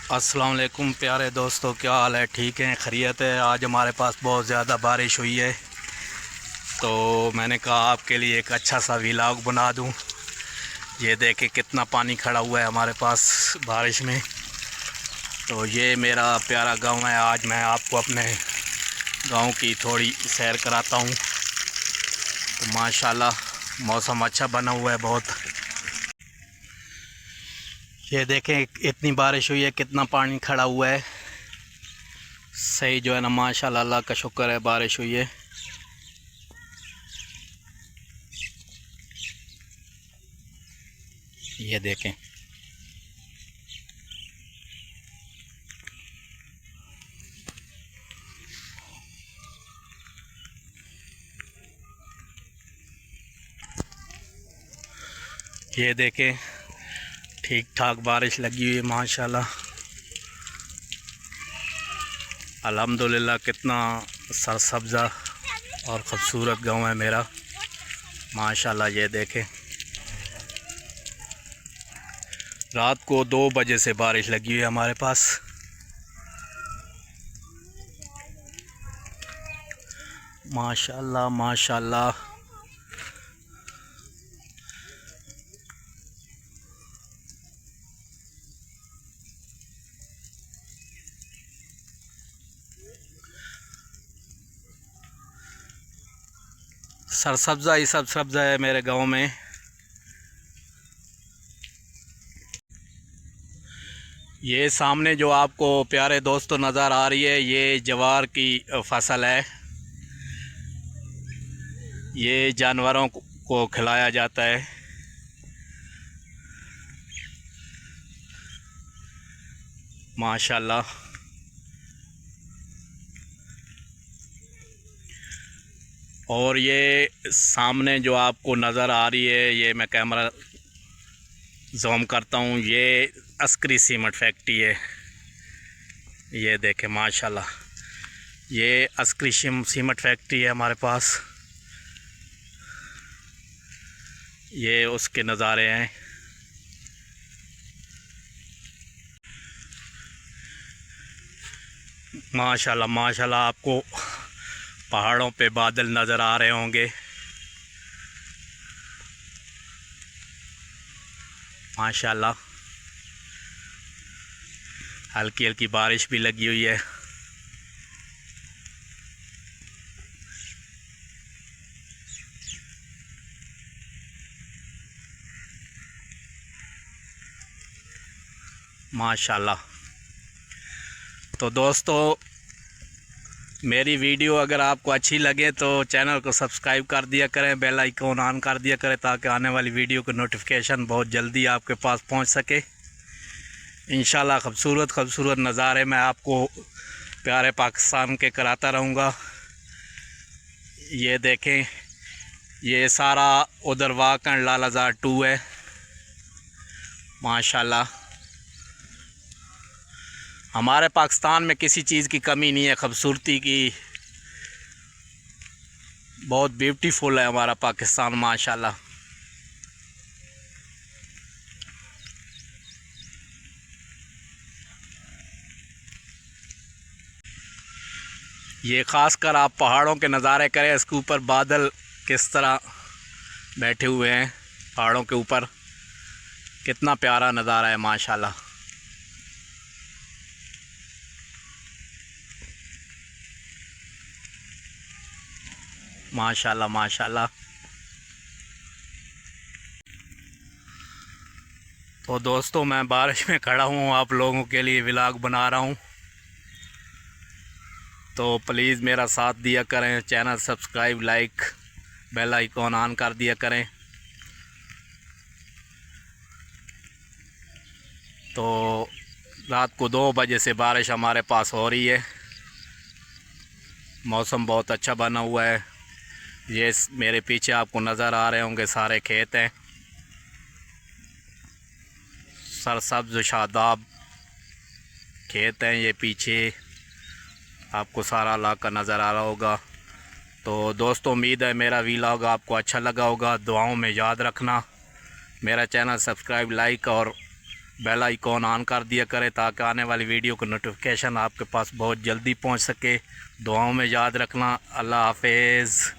अस्सलाम वालेकुम प्यारे दोस्तों, क्या हाल है? ठीक हैं, खैरियत है? आज हमारे पास बहुत ज़्यादा बारिश हुई है, तो मैंने कहा आपके लिए एक अच्छा सा व्लॉग बना दूं। ये देखें कितना पानी खड़ा हुआ है हमारे पास बारिश में। तो ये मेरा प्यारा गांव है। आज मैं आपको अपने गांव की थोड़ी सैर कराता हूं। तो माशाल्लाह मौसम अच्छा बना हुआ है बहुत। ये देखें इतनी बारिश हुई है, कितना पानी खड़ा हुआ है। सही जो है ना, माशाल्लाह, अल्लाह का शुक्र है, बारिश हुई है। ये देखें, ये देखें ठीक ठाक बारिश लगी हुई है माशाल्लाह। अल्हम्दुलिल्लाह कितना सरसब्ज़ा और ख़ूबसूरत गांव है मेरा माशाल्लाह। ये देखें रात को 2 बजे से बारिश लगी हुई है हमारे पास। माशाल्लाह माशाल्लाह। सरसब्ज़ा ही सब सब्ज़ा है मेरे गांव में। ये सामने जो आपको प्यारे दोस्तों नज़र आ रही है, ये ज्वार की फसल है। ये जानवरों को खिलाया जाता है। माशाल्लाह। और ये सामने जो आपको नज़र आ रही है, ये मैं कैमरा जूम करता हूँ, ये अस्करी सीमेंट फैक्ट्री है। ये देखें माशाल्लाह, ये अस्करी सीमेंट फैक्ट्री है हमारे पास। ये उसके नज़ारे हैं। माशाल्लाह माशाल्लाह, आपको पहाड़ों पे बादल नज़र आ रहे होंगे माशाल्लाह। हल्की हल्की बारिश भी लगी हुई है। माशाल्लाह। तो दोस्तों, मेरी वीडियो अगर आपको अच्छी लगे तो चैनल को सब्सक्राइब कर दिया करें, बेल आइकॉन ऑन कर दिया करें, ताकि आने वाली वीडियो की नोटिफिकेशन बहुत जल्दी आपके पास पहुंच सके। इंशाल्लाह खूबसूरत खूबसूरत नज़ारे मैं आपको प्यारे पाकिस्तान के कराता रहूँगा। ये देखें, ये सारा उधर वाकण लालाजार 2 है माशाल्लाह। हमारे पाकिस्तान में किसी चीज़ की कमी नहीं है, खूबसूरती की। बहुत ब्यूटीफुल है हमारा पाकिस्तान माशाल्लाह। ये ख़ासकर आप पहाड़ों के नज़ारे करें, इसके ऊपर बादल किस तरह बैठे हुए हैं पहाड़ों के ऊपर। कितना प्यारा नज़ारा है माशाल्लाह। माशाल्लाह माशाल्लाह। तो दोस्तों, मैं बारिश में खड़ा हूँ, आप लोगों के लिए व्लॉग बना रहा हूँ। तो प्लीज़ मेरा साथ दिया करें, channel subscribe, like, bell icon on कर दिया करें। तो रात को 2 बजे से बारिश हमारे पास हो रही है। मौसम बहुत अच्छा बना हुआ है। ये मेरे पीछे आपको नज़र आ रहे होंगे सारे खेत हैं, सरसब्ज़ शादाब खेत हैं। ये पीछे आपको सारा इलाका नज़र आ रहा होगा। तो दोस्तों, उम्मीद है मेरा व्लॉग आपको अच्छा लगा होगा। दुआओं में याद रखना। मेरा चैनल सब्सक्राइब, लाइक और बेल आइकॉन ऑन कर दिया करें ताकि आने वाली वीडियो का नोटिफिकेशन आपके पास बहुत जल्दी पहुंच सके। दुआओं में याद रखना। अल्लाह हाफिज़।